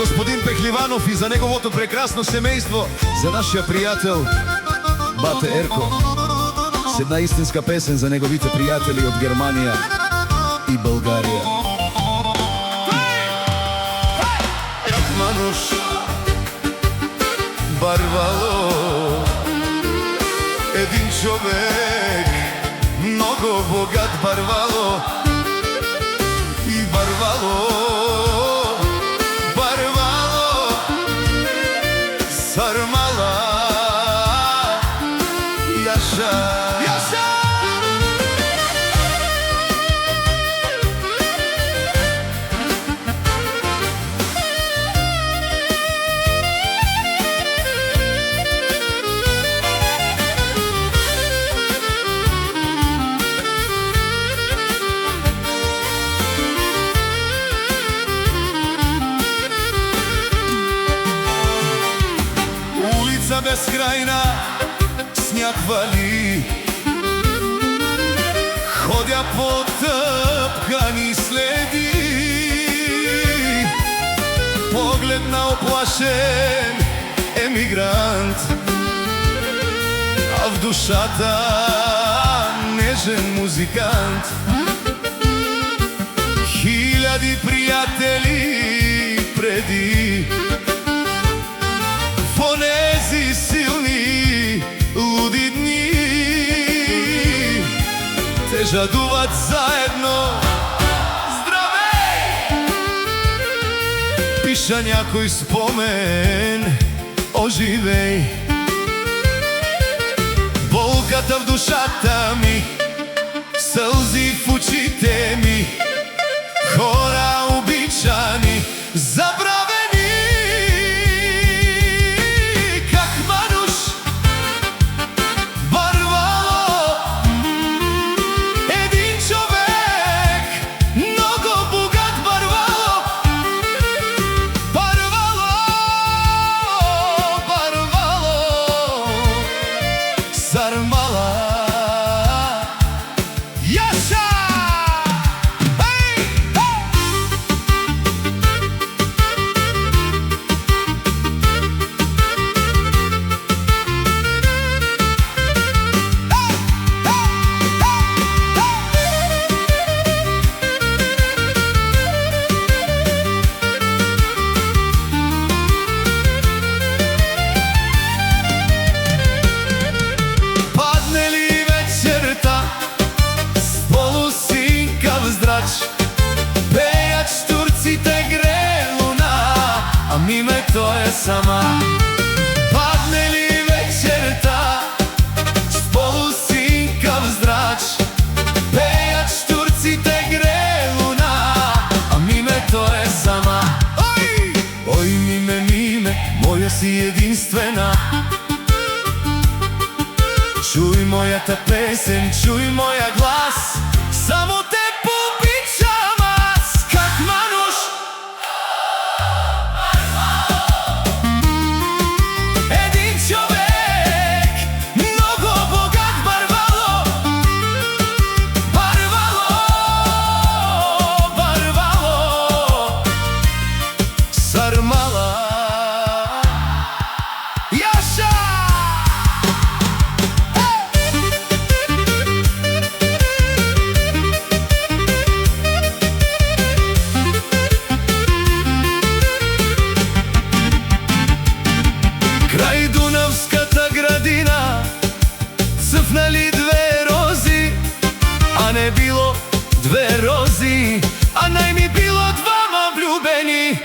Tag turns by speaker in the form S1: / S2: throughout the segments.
S1: господин Пехливанов и за неговото прекрасно семејство, за нашиот пријател Бате Ерко. С една истинска песен за неговите пријатели од Германија и Българија. Мануш Барвало, един човек, много богат Барвало. И Барвало, Барвало, Сармала, Яша. Безкрајна, сњаг вали, ходја по тъпкани следи, поглед на оплашен емигрант, а в душата нежен музикант. Хиляди пријатели преди, понези силни луди дни, те жадуват заедно. Здравей! Пиша някој спомен, оживеј. Болката в душата ми, сълзи в очите ми, хора обичани, забравени. Пејат штурците гре луна, а мимето е сама. Падне ли вечерта с полусинкав здрач, пејат штурците гре луна, а мимето е сама. Ой, миме, миме, моја си единствена, чуј мојата песен, чуј моја глас, само те пообичам аз, как Мануш. Един човек, много богат Барвало. Барвало, Барвало, Сармала, Яша. Крај Дунавската градина цъфнали две рози, а не било две рози, а најми било двама влюбени.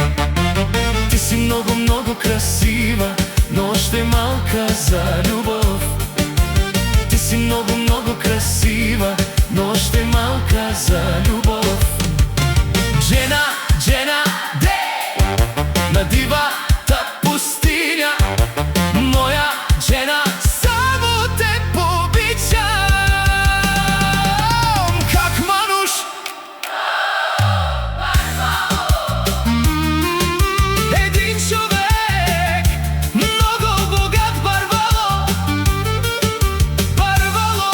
S1: Ти си много, много красива, но още малка за любов. Ти си много, много красива, но още малка за любов. Жена, жена, де на дивата пустиня, моя жена, само те пообичам, как Мануш. Един човек, много богат Барвало. Барвало,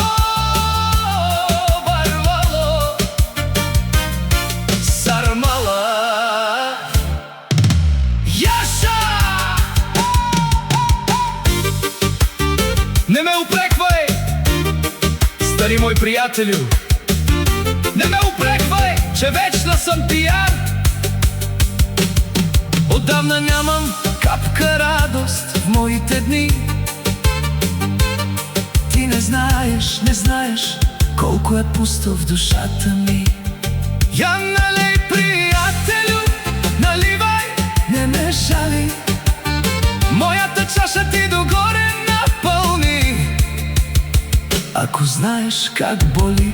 S1: Барвало,
S2: Стари мой пријателю, не ме упреквај, че вечно сум пијан. Одавна нямам капка радост в моите дни. Ти не знаеш колко е пусто в душата ми. Ја налей, пријателю, наливај, не шали. Мојата чаша ти догоре напълни. Ако знаеш как боли